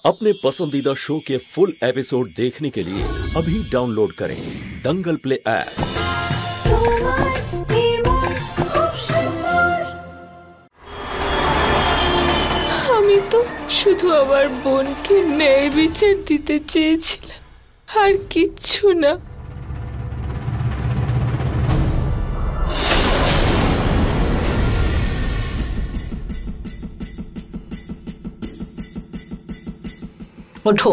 अपने पसंदीदा शो के फुल एपिसोड देखने के लिए अभी डाउनलोड करें दंगल प्ले ऐप। আমি তো শুধু আমার বোনকে ন্যায় বিচার দিতে চেয়েছিলাম, আর কিচ্ছু না। ওঠো,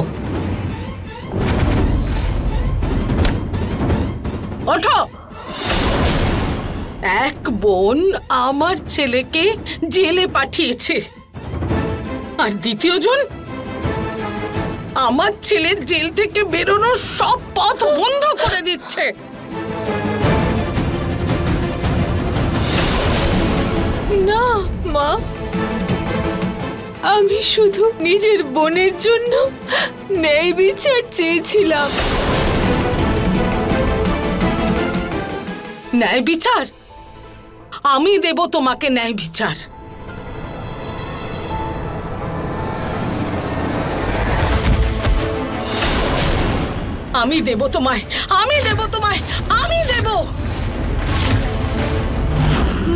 ওঠো। এক বোন আমার ছেলেকে জেলে পাঠিয়েছে, আর দ্বিতীয় জন আমার ছেলের জেল থেকে বেরোনোর সব পথ বন্ধ করে দিচ্ছে। না মা, আমি শুধু নিজের বোনের জন্য ন্যায় বিচার চেয়েছিলাম। ন্যায় বিচার? আমি দেব তোমাকে ন্যায় বিচার। আমি দেব তোমায়, আমি দেব তোমায়, আমি দেব।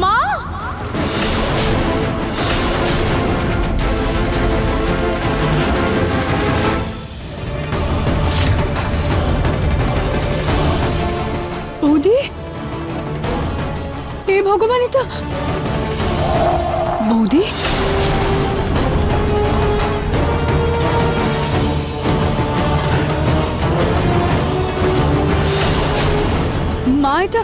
মা, বৌদি, হে ভগবান, এটা বৌদি। মা, এটা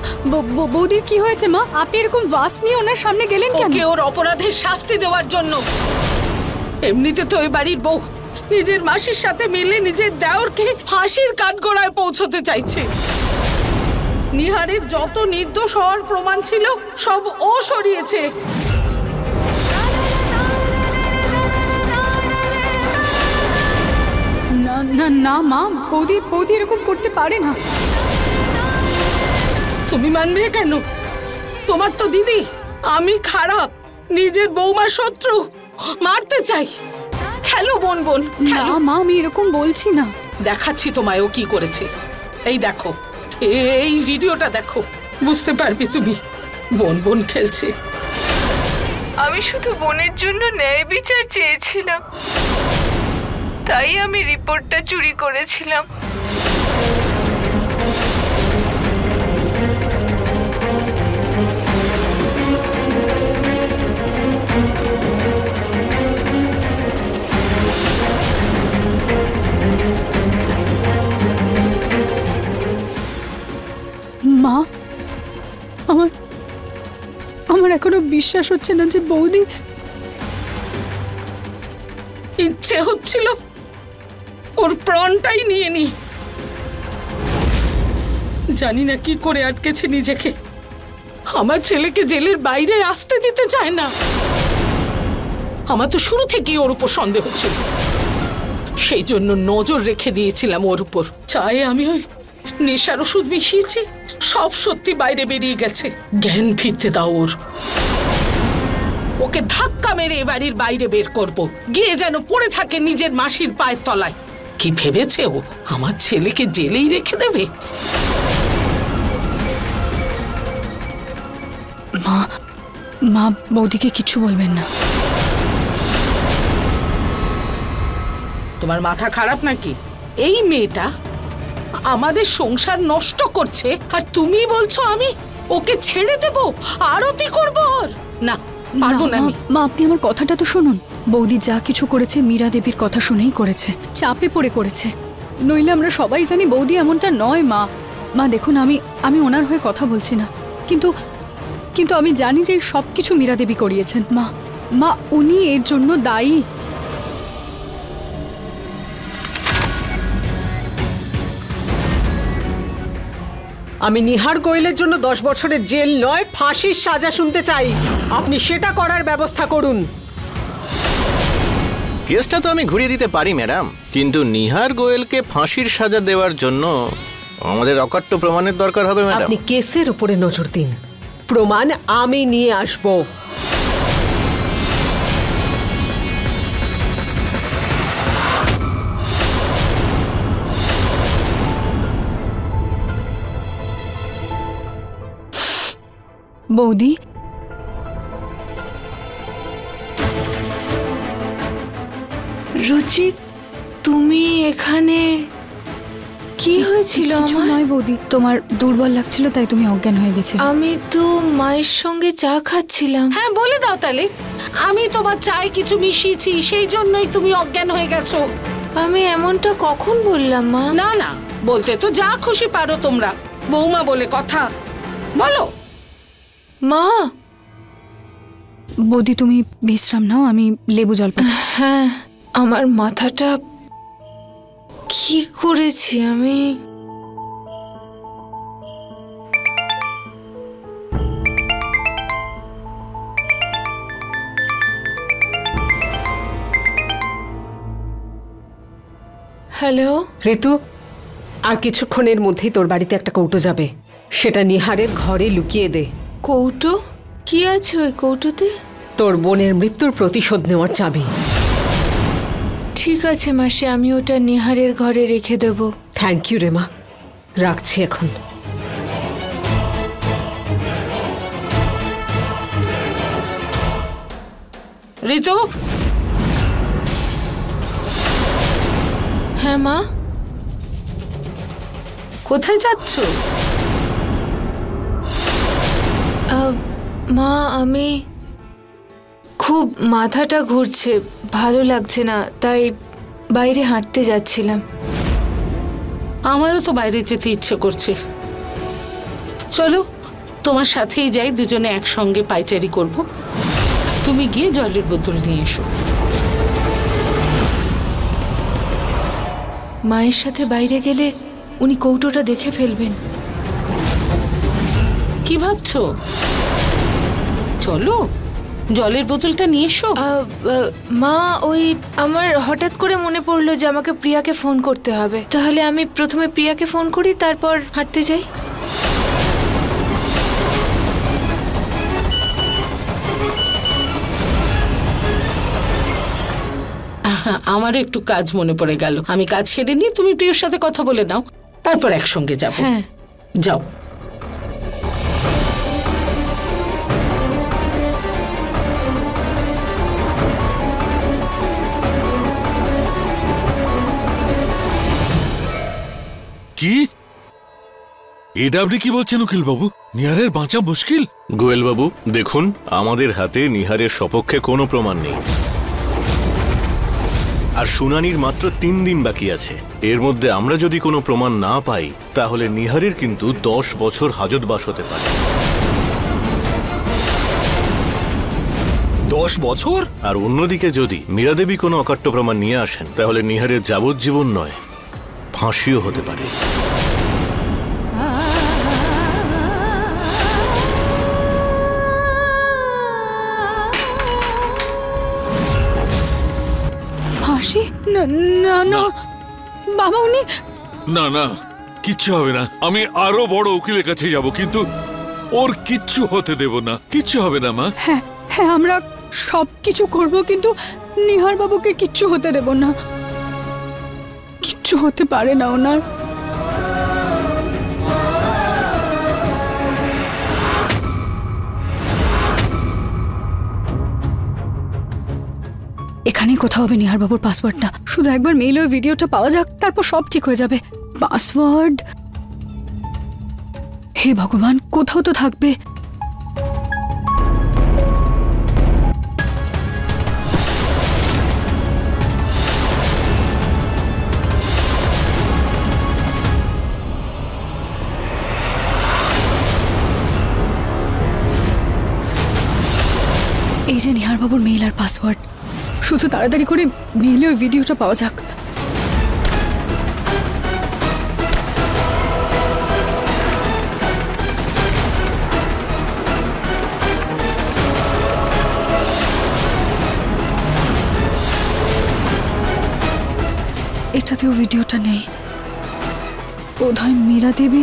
বৌদির কি হয়েছে? মা, আপনি এরকম বাস নিয়ে ওনার সামনে গেলেন কেন? ওকে ওর অপরাধের শাস্তি দেওয়ার জন্য। এমনিতে তো ওই বাড়ির বউ নিজের মাসির সাথে মিলে নিজের দেওরকে ফাঁসির কাঠগড়ায় পৌঁছতে চাইছে। নিহারের যত নির্দোষ হওয়ার প্রমাণ ছিল সব ও সরিয়েছে। না না না মা, বৌদি এরকম করতে পারে না। তুমি মানবে কেন? তোমার তো দিদি। আমি খারাপ, নিজের বৌমার শত্রু, মারতে চাই। খেলো বোন বোন। না মা, আমি এরকম বলছি না। দেখাচ্ছি তোমায় ও কি করেছে। এই দেখো, এই ভিডিওটা দেখো, বুঝতে পারবে তুমি। বোন বোন খেলছে। আমি শুধু বোনের জন্য ন্যায় বিচার চেয়েছিলাম, তাই আমি রিপোর্টটা চুরি করেছিলাম। মা, আমার এখনো বিশ্বাস হচ্ছে না যে বৌদি। ইচ্ছে হচ্ছিল ওর প্রাণটাই নিয়ে নি। জানি না কি করে আটকেছে নিজেকে। আমার ছেলেকে জেলের বাইরে আসতে দিতে চায় না। আমার তো শুরু থেকেই ওর উপর সন্দেহ ছিল, সেই জন্য নজর রেখে দিয়েছিলাম ওর উপর। চাই আমি ওই নেশার ওষুধ মিশিয়েছি, সব সত্যি বাইরে বেরিয়ে গেছে। জ্ঞান ফিরতে দাও ওর। ওকে ধাক্কা মেরে এ বাড়ির বাইরে বের করব, গিয়ে যেন পড়ে থাকে নিজের মাসির পায়ের তলায়। কি ভেবেছে ও আমার ছেলেকে জেলেই রেখে দেবে? মা, বৌদিকে কিছু বলবেন না। তোমার মাথা খারাপ নাকি? এই মেয়েটা আমাদের সংসার নষ্ট করছে, আর তুমি বলছো আমি ওকে ছেড়ে দেব, আরতি করব ওর? না, পারবো না। মা, আপনি আমার কথাটা তো শুনুন। বৌদি যা কিছু করেছে মীরা দেবীর কথা শুনেই করেছে, চাপে পড়ে করেছে। নইলে আমরা সবাই জানি বৌদি এমনটা নয়। মা দেখুন, আমি ওনার হয়ে কথা বলছি না, কিন্তু আমি জানি যে সব কিছু মীরা দেবী করিয়েছেন। মা, উনি এর জন্য দায়ী। আমি নিহার গোয়েলের জন্য 10 বছরের জেল নয়, ফাঁসির সাজা শুনতে চাই। আপনি সেটা করার ব্যবস্থা করুন। কেসটা তো আমি ঘুরিয়ে দিতে পারি ম্যাডাম, কিন্তু নিহার গোয়েলকে ফাঁসির সাজা দেওয়ার জন্য আমাদের অকাট্য প্রমাণের দরকার হবে ম্যাডাম। আপনি কেসের উপরে নজর দিন, প্রমাণ আমি নিয়ে আসব। বৌদি, রুচি, তুমি এখানে? কি হয়েছিল কিছু আমার? নয় বৌদি, তোমার দুর্বল লাগছিল তাই তুমি অজ্ঞান হয়ে গেছে। আমি তো মায়ের সঙ্গে চা খাচ্ছিলাম। হ্যাঁ, বলে দাও তাহলে। আমি তোমার চায়ে কিছু মিশিয়েছি, সেই জন্যই তুমি অজ্ঞান হয়ে গেছো। আমি এমনটা কখন বললাম মা? না না, বলতে তো যা খুশি পারো তোমরা, বৌমা বলে কথা। বলো। মা। বৌদি তুমি বিশ্রাম নাও, আমি লেবু জল পাঠাচ্ছি। হ্যাঁ, আমার মাথাটা কি করেছি আমি? হ্যালো ঋতু, আর কিছুক্ষণের মধ্যেই তোর বাড়িতে একটা কৌটো যাবে, সেটা নিহারের ঘরে লুকিয়ে দে। কৌটো? কি আছে ওই কৌটোতে? তোর বোনের মৃত্যুর প্রতিশোধ নেওয়ার চাবি। ঠিক আছে মাসি, আমি ওটা নিহারের ঘরে রেখে দেব। থ্যাংক ইউ রে মা, রাখছি এখন। ঋতু। হ্যাঁ মা। কোথায় যাচ্ছ? মা, আমি খুব মাথাটা ঘুরছে, ভালো লাগছে না, তাই বাইরে হাঁটতে যাচ্ছিলাম। আমারও তো বাইরে যেতে ইচ্ছে করছে। চলো তোমার সাথেই যাই, দুজনে একসঙ্গে পায়চারি করব। তুমি গিয়ে জলের বোতল নিয়ে এসো। মায়ের সাথে বাইরে গেলে উনি কৌটোটা দেখে ফেলবেন। কি ভাবছো? চলো জলের বোতলটা নিয়ে এসো। মা, ওই আমার হঠাৎ করে মনে পড়লো যে আমাকে প্রিয়াকে ফোন করতে হবে। তাহলে আমি প্রথমে প্রিয়াকে ফোন করি, তারপর হাঁটতে যাই। আমারও একটু কাজ মনে পড়ে গেল, আমি কাজ সেরে নিয়ে তুমি প্রিয়র সাথে কথা বলে নাও, তারপর একসঙ্গে যাবো। হ্যাঁ যাও। কি? এটা আপনি কি বলছেন উকিল বাবু? নিহারের বাঁচা মুশকিল। গোয়েল বাবু দেখুন, আমাদের হাতে নিহারের সপক্ষে কোনো প্রমাণ নেই, আর শুনানির মাত্র 3 দিন বাকি আছে। এর মধ্যে আমরা যদি কোনো প্রমাণ না পাই, তাহলে নিহারের কিন্তু 10 বছর হাজতবাস হতে পারে। 10 বছর? আর অন্যদিকে যদি মীরা দেবী কোনো অকাট্য প্রমাণ নিয়ে আসেন, তাহলে নিহারের যাবজ্জীবন নয়, ফাঁসিও হতে পারে। ফাঁসি? না না না বাবা, উনি না না, কিচ্ছু হবে না। আমি আরো বড় উকিলের কাছে যাব, কিন্তু ওর কিচ্ছু হতে দেব না। কিচ্ছু হবে না মা। হ্যাঁ হ্যাঁ, আমরা সব কিছু করবো, কিন্তু নিহার বাবুকে কিচ্ছু হতে দেব না। কিচ্ছু হতে পারে না ওনার। এখানেই কোথাও হবে নিহার বাবুর পাসওয়ার্ডটা। শুধু একবার মেইলে ওই ভিডিওটা পাওয়া যাক, তারপর সব ঠিক হয়ে যাবে। পাসওয়ার্ড, হে ভগবান, কোথাও তো থাকবে। এই যে নিহার বাবুর মেইল আর পাসওয়ার্ড, শুধু তাড়াতাড়ি করে মেইলে ওই ভিডিওটা পাওয়া যাক। এটাতেও ভিডিওটা নেই। বোধহয় মীরা দেবী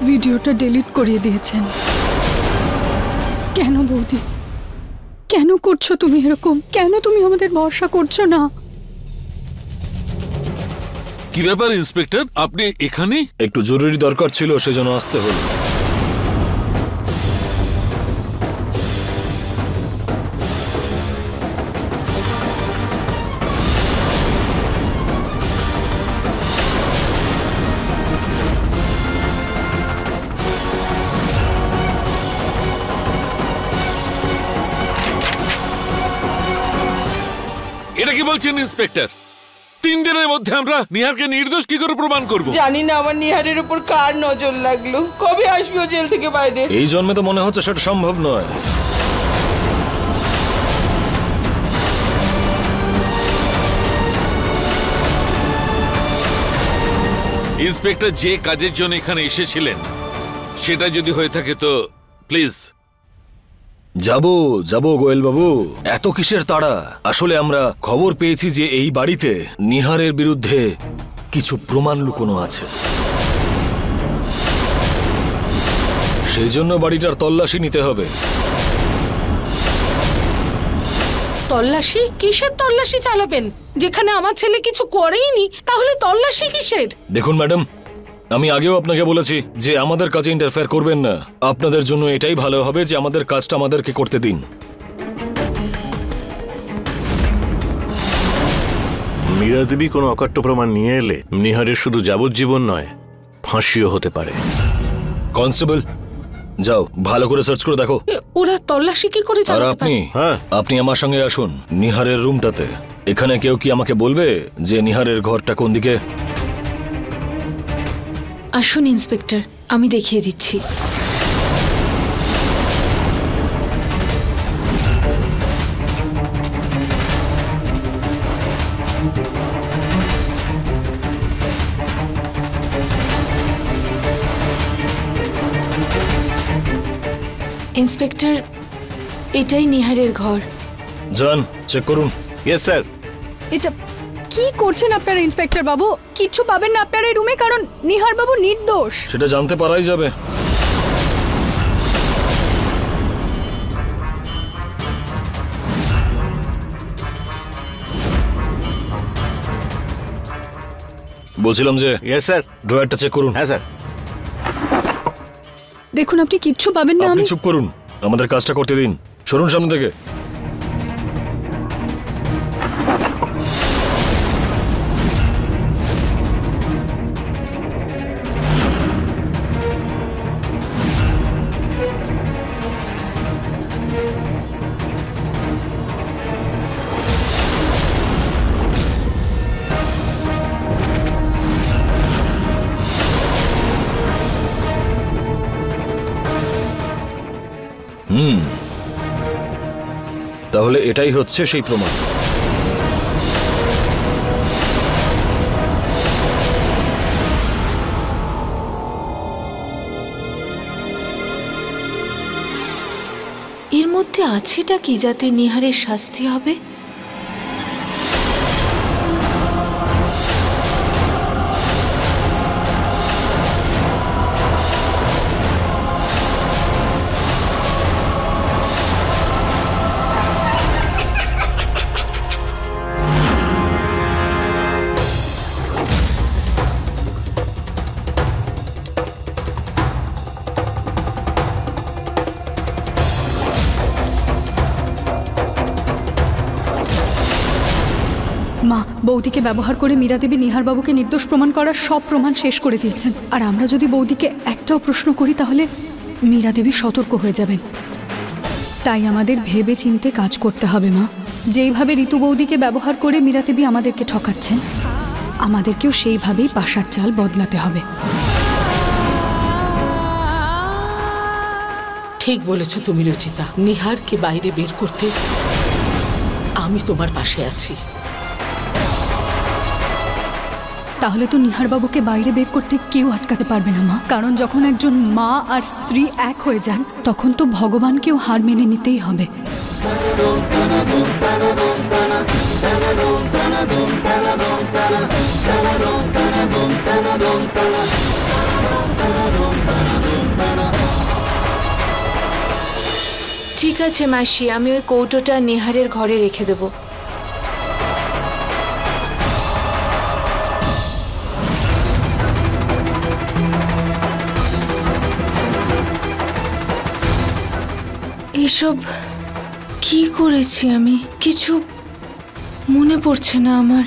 ভিডিওটা ডিলিট করিয়ে দিয়েছেন। কেন বৌদি, কেন করছো তুমি এরকম? কেন তুমি আমাদের ভরসা করছো না? কি ব্যাপার ইন্সপেক্টর, আপনি এখানে? একটু জরুরি দরকার ছিল, সেজন্য আসতে হলো। কি বলছেন ইন্সপেক্টর? 3 দিনের মধ্যে আমরা নিহারকে নির্দোষ কি করে প্রমাণ করব? জানি না আমার নিহারের উপর কার নজর লাগলো, কবে আসবে ও জেল থেকে বাইরে। এই জন্মে তো মনে হচ্ছে সেটা সম্ভব নয়। ইন্সপেক্টর যে কাজের জন্য এখানে এসেছিলেন সেটা যদি হয়ে থাকে তো প্লিজ। যাবো গোয়েল বাবু, এত কিসের তাড়া? আসলে আমরা খবর পেয়েছি যে এই বাড়িতে নিহারের বিরুদ্ধে কিছু প্রমাণ লুকোনো আছে, সেই জন্য বাড়িটার তল্লাশি নিতে হবে। তল্লাশি? কিসের তল্লাশি চালাবেন? যেখানে আমার ছেলে কিছু করেইনি, তাহলে তল্লাশি কিসের? দেখুন ম্যাডাম, আমি আগেও আপনাকে বলেছি যে আমাদের কাজে ইন্টারফেয়ার করবেন না। আপনাদের জন্য এটাই ভালো হবে যে আমাদের কাজটা আমাদেরকে করতে দিন। মীরা দেবী কোনো অকাট্য প্রমাণ নিয়ে এলে নিহারের শুধু যাবজ্জীবন নয়, ফাঁসিও হতে পারে। কনস্টেবল, যাও ভালো করে সার্চ করে দেখো। ওরা তল্লাশি কি করে আর চালাতে আপনি পারে? আপনি আমার সঙ্গে আসুন নিহারের রুমটাতে। এখানে কেউ কি আমাকে বলবে যে নিহারের ঘরটা কোন দিকে? আসুন ইন্সপেক্টর, আমি দেখিয়ে দিচ্ছি। ইন্সপেক্টর, এটাই নিহারের ঘর। যান চেক করুন। Yes sir. এটা কি করছেন আপনারা ইন্সপেক্টর বাবু? কিচ্ছু পাবেন না আপনার এই রুমে, কারণ নিহার বাবু নির্দোষ। সেটা জানতে পারাই যাবে। বলছিলাম যে ইয়েস স্যার। ড্রয়ারটা চেক করুন। হ্যাঁ স্যার। দেখুন আপনি কিচ্ছু পাবেন না। আপনি আমি চুপ করুন, আমাদের কাজটা করতে দিন। সরুন সামনে থেকে। তাহলে এটাই হচ্ছে সেই প্রমাণ। এর মধ্যে আছেটা কি যাতে নিহারের শাস্তি হবে? মা বৌদিকে ব্যবহার করে মীরা দেবী নিহার বাবুকে নির্দোষ প্রমাণ করার সব প্রমাণ শেষ করে দিয়েছেন। আর আমরা যদি বৌদিকে একটাও প্রশ্ন করি তাহলে মীরা দেবী সতর্ক হয়ে যাবেন। তাই আমাদের ভেবে চিন্তে কাজ করতে হবে মা। যেইভাবে ঋতু বৌদিকে ব্যবহার করে মীরা দেবী আমাদেরকে ঠকাচ্ছেন, আমাদেরকেও সেইভাবেই পাশার চাল বদলাতে হবে। ঠিক বলেছো তুমি রচিতা। নিহারকে বাইরে বের করতে আমি তোমার পাশে আছি। তাহলে তো নিহার বাবুকে বাইরে বের করতে কেউ আটকাতে পারবে না মা, কারণ যখন একজন মা আর স্ত্রী এক হয়ে যান তখন তো ভগবানকেও হার মেনে নিতেই হবে। ঠিক আছে মাসি, আমি ওই কৌটোটা নিহারের ঘরে রেখে দেবো। এসব কি করেছি আমি? কিছু মনে পড়ছে না আমার।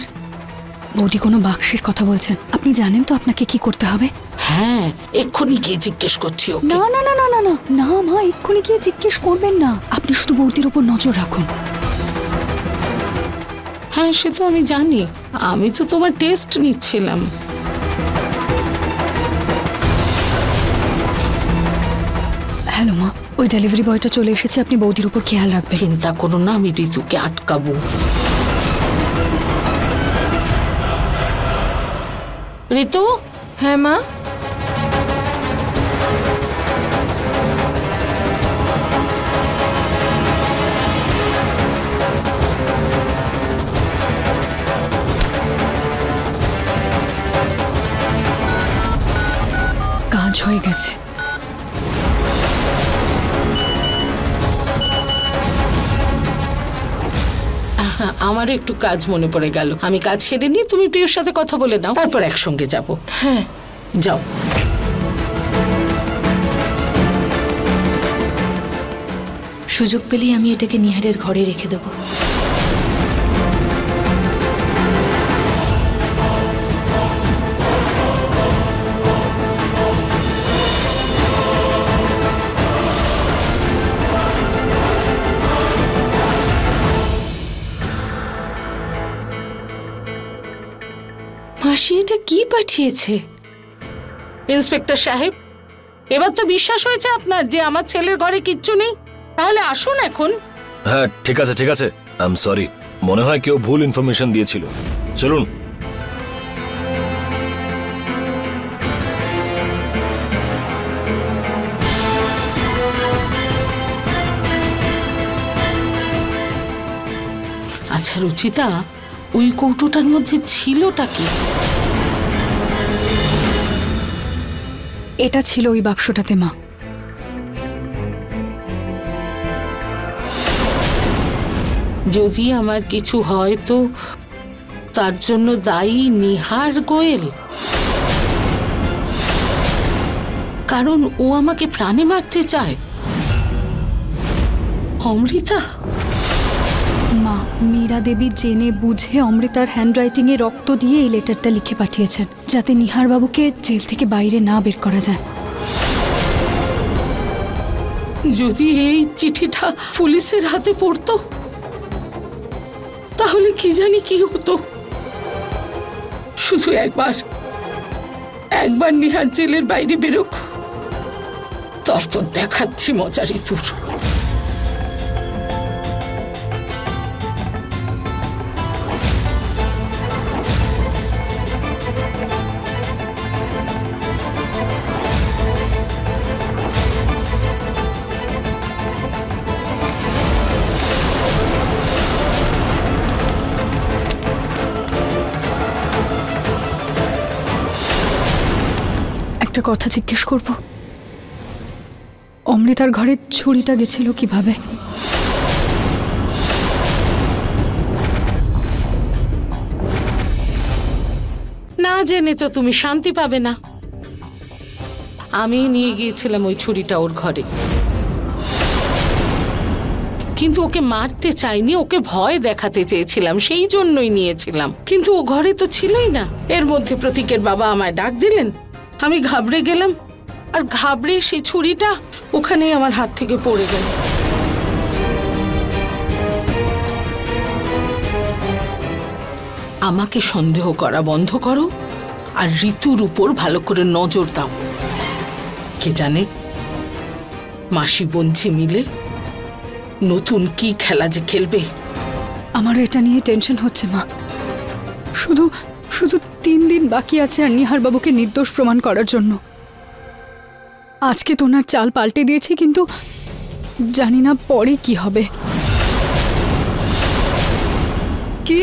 বৌদি কোনো বাক্সের কথা বলছেন, আপনি জানেন তো আপনাকে কি করতে হবে? হ্যাঁ, এক্ষুনি গিয়ে জিজ্ঞেস করছি ওকে। না না না না না না না মা, এক্ষুনি গিয়ে জিজ্ঞেস করবেন না। আপনি শুধু বৌদির উপর নজর রাখুন। হ্যাঁ সে তো আমি জানি, আমি তো তোমার টেস্ট নিচ্ছিলাম। হ্যালো মা, ওই ডেলিভারি বয়টা চলে এসেছে, আপনি বৌদির উপর খেয়াল রাখবেন। চিন্তা করো না, আমি ঋতুকে আটকাবো। ঋতু। হ্যাঁ মা। কাজ হয়ে গেছে। আমার একটু কাজ মনে পড়ে গেল, আমি কাজ সেরে নিয়ে তুমি প্রিয়র সাথে কথা বলে দাও, তারপর একসঙ্গে যাব। হ্যাঁ যাও। সুযোগ পেলেই আমি এটাকে নিহারের ঘরে রেখে দেবো। মাসি এটা কি পাঠিয়েছে? ইন্সপেক্টর সাহেব, এবার তো বিশ্বাস হয়েছে আপনার যে আমার ছেলের ঘরে কিচ্ছু নেই? তাহলে আসুন এখন। হ্যাঁ ঠিক আছে ঠিক আছে, আই এম সরি, মনে হয় কেউ ভুল ইনফরমেশন দিয়েছিল। চলুন। আচ্ছা রুচিতা, ওই কৌটোটার মধ্যে ছিলটা কি? এটা ছিল ওই বাক্সটাতে মা। যদি আমার কিছু হয় তো তার জন্য দায়ী নিহার গোয়েল, কারণ ও আমাকে প্রাণে মারতে চায়। অমৃতা? মা, মীরা দেবী জেনে বুঝে অমৃতার হ্যান্ডরাইটিং এ রক্ত দিয়ে এই লেটারটা লিখে পাঠিয়েছেন, যাতে নিহার বাবুকে জেল থেকে বাইরে না বের করা যায়। যদি এই চিঠিটা পুলিশের হাতে পড়তো তাহলে কি জানি কি হতো। শুধু একবার নিহার জেলের বাইরে বেরোক, তারপর দেখাচ্ছি মজা ঋতুর। একটা কথা জিজ্ঞেস করব, অমৃতার ঘরে ছুরিটা গেছিল কিভাবে? না জেনে তো তুমি শান্তি পাবে না। আমি নিয়ে গিয়েছিলাম ওই ছুরিটা ওর ঘরে, কিন্তু ওকে মারতে চাইনি, ওকে ভয় দেখাতে চেয়েছিলাম, সেই জন্যই নিয়েছিলাম। কিন্তু ও ঘরে তো ছিলই না। এর মধ্যে প্রতীকের বাবা আমায় ডাক দিলেন, আমি ঘাবড়ে গেলাম, আর ঘাবড়ে সেই ছুরিটা ওখানেই আমার হাত থেকে পড়ে গেল। আমাকে সন্দেহ করা বন্ধ করো আর ঋতুর উপর ভালো করে নজর দাও। কে জানে মাসি বঞ্চি মিলে নতুন কি খেলা যে খেলবে। আমারও এটা নিয়ে টেনশন হচ্ছে মা। শুধু 3 দিন বাকি আছে আর নিহার বাবুকে নির্দোষ প্রমাণ করার জন্য। আজকে তো ওনার চাল পাল্টে দিয়েছে, কিন্তু জানি না পরে কি হবে। কি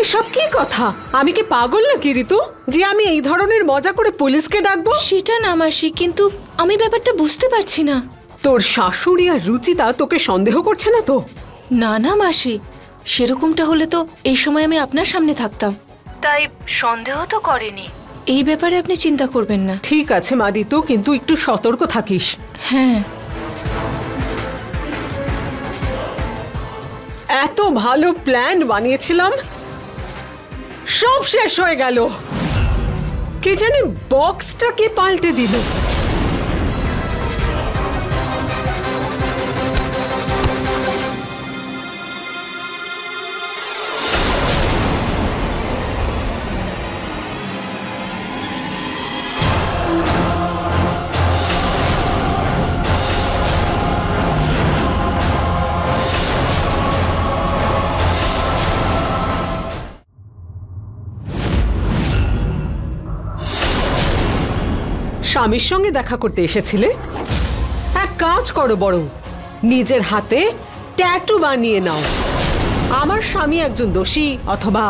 এসব কি কথা? আমি কি পাগল নাকি ঋতু, যে আমি এই ধরনের মজা করে পুলিশকে ডাকবো? সেটা না মাসি, কিন্তু আমি ব্যাপারটা বুঝতে পারছি না। তোর শাশুড়ি আর রুচিতা তোকে সন্দেহ করছে না তো? না না মাসি, সেরকমটা হলে তো এই সময় আমি আপনার সামনে থাকতাম, তাই সন্দেহ তো করেনি। এই ব্যাপারে আপনি চিন্তা করবেন না। ঠিক আছে মা ঋতু, কিন্তু একটু সতর্ক থাকিস। হ্যাঁ। এত ভালো প্ল্যান বানিয়েছিলাম, সব শেষ হয়ে গেল। কে জানে বক্সটাকে পাল্টে দিল। স্বামীর সঙ্গে দেখা করতে এসেছিলে? এক কাজ করো বরং, নিজের হাতে ট্যাটু বানিয়ে নাও। আমার স্বামী একজন দোষী অথবা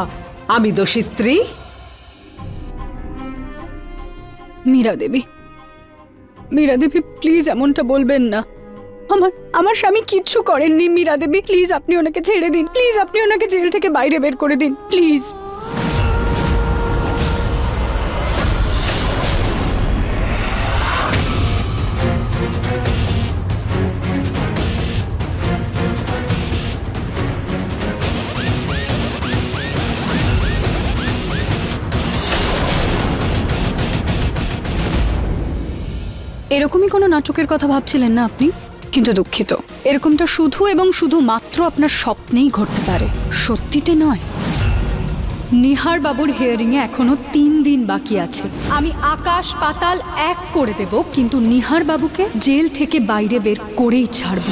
আমি দোষী স্ত্রী। মীরা দেবী, মীরা দেবী প্লিজ এমনটা বলবেন না। আমার স্বামী কিচ্ছু করেননি। মীরা দেবী প্লিজ আপনি ওনাকে ছেড়ে দিন, প্লিজ আপনি ওনাকে জেল থেকে বাইরে বের করে দিন প্লিজ। এরকমই কোনো নাটকের কথা ভাবছিলেন না আপনি? কিন্তু দুঃখিত, এরকমটা শুধু এবং শুধু মাত্র আপনার স্বপ্নেই ঘটতে পারে, সত্যিতে নয়। নিহার বাবুর হিয়ারিং এ এখনো 3 দিন বাকি আছে। আমি আকাশ পাতাল এক করে দেব, কিন্তু নিহার বাবুকে জেল থেকে বাইরে বের করেই ছাড়ব।